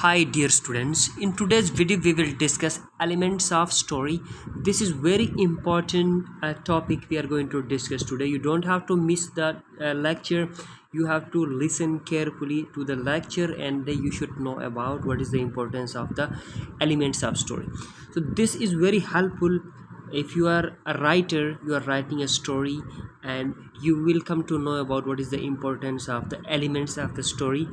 Hi dear students, in today's video we will discuss elements of story. This is very important topic we are going to discuss today. You don't have to miss the lecture. You have to listen carefully to the lecture and you should know about what is the importance of the elements of story. So this is very helpful if you are a writer, you are writing a story and you will come to know about what is the importance of the elements of the story.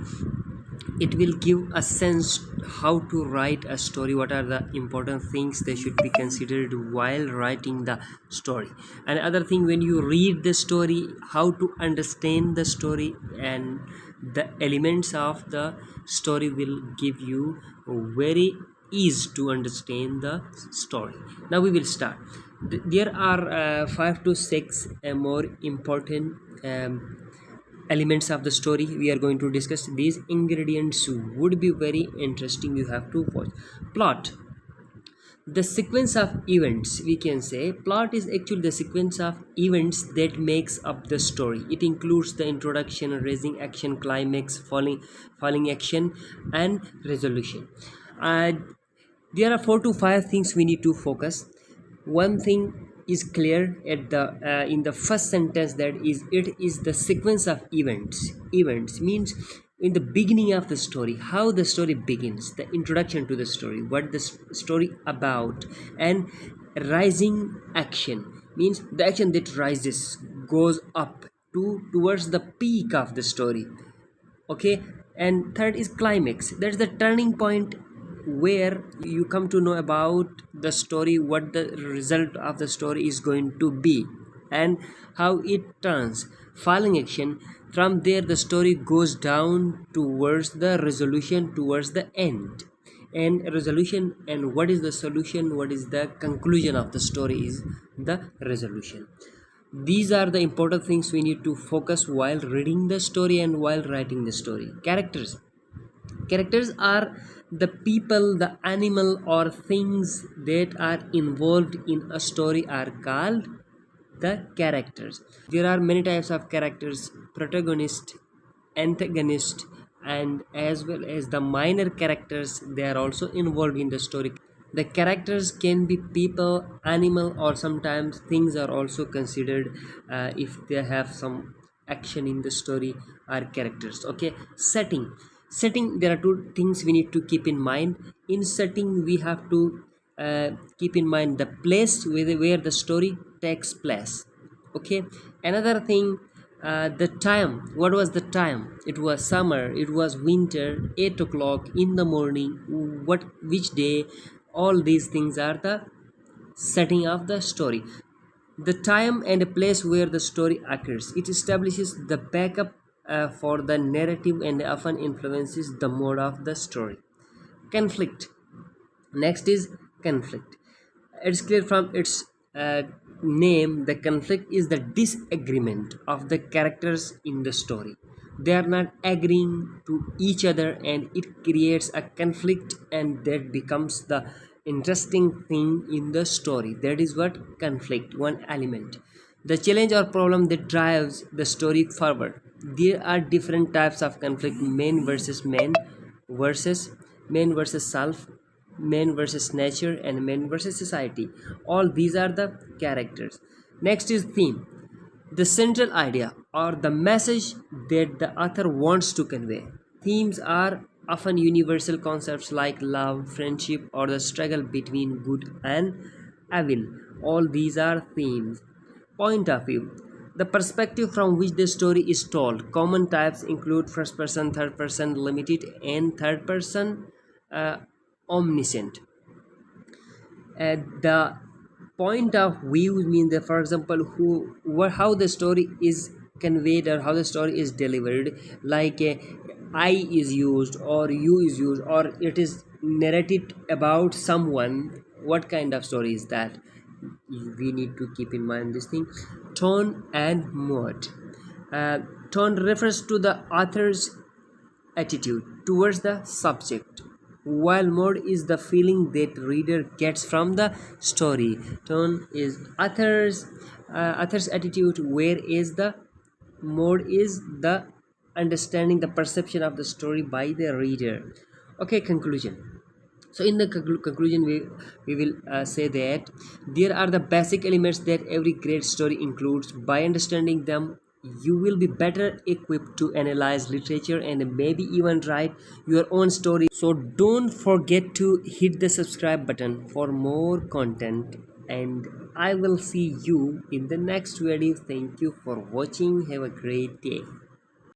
It will give a sense how to write a story, what are the important things they should be considered while writing the story. And other thing, when you read the story, how to understand the story, and the elements of the story will give you very easy to understand the story. Now we will start. There are 5 to 6 more important elements of the story we are going to discuss. These ingredients would be very interesting, you have to watch. Plot, the sequence of events. We can say plot is actually the sequence of events that makes up the story. It includes the introduction, raising action, climax, falling action, and resolution. uh, there are 4 to 5 things we need to focus. One thing is clear at the in the first sentence, that is, it is the sequence of events means in the beginning of the story, how the story begins, the introduction to the story, what the story about. And rising action means the action that rises, goes up towards the peak of the story. Okay. And third is climax, that's the turning point where you come to know about the story, what the result of the story is going to be and how it turns. Falling action, from there the story goes down towards the resolution, towards the end. And resolution, and what is the solution, what is the conclusion of the story, is the resolution. These are the important things we need to focus while reading the story and while writing the story. Characters are the people, the animal, or things that are involved in a story are called the characters. There are many types of characters: protagonist, antagonist, and as well as the minor characters. They are also involved in the story. The characters can be people, animal, or sometimes things are also considered if they have some action in the story, are characters. Okay. Setting, there are 2 things we need to keep in mind. In setting, we have to keep in mind the place where the story takes place. Okay. Another thing, the time. What was the time? It was summer, it was winter, 8 o'clock in the morning, which day. All these things are the setting of the story. The time and the place where the story occurs, it establishes the backup for the narrative and often influences the mode of the story. Conflict, next is conflict. It's clear from its name, the conflict is the disagreement of the characters in the story. They are not agreeing to each other and it creates a conflict, and that becomes the interesting thing in the story. That is what conflict, one element. The challenge or problem that drives the story forward. There are different types of conflict: versus man versus self, man versus nature, and man versus society. All these are the characters. Next is theme, the central idea or the message that the author wants to convey. Themes are often universal concepts like love, friendship, or the struggle between good and evil. All these are themes. Point of view, the perspective from which the story is told. Common types include first person, third person, limited, and third person uh, omniscient. The point of view means that, for example, how the story is conveyed or how the story is delivered, like I is used or you is used, or it is narrated about someone. What kind of story is that? We need to keep in mind this thing. Tone and mood. uh, Tone refers to the author's attitude towards the subject, while mode is the feeling that reader gets from the story. Tone is author's attitude, whereas the mode is the understanding, the perception of the story by the reader. Okay, conclusion. So in the conclusion, we will say that there are the basic elements that every great story includes. By understanding them, you will be better equipped to analyze literature and maybe even write your own story. So don't forget to hit the subscribe button for more content, and I will see you in the next video. Thank you for watching. Have a great day.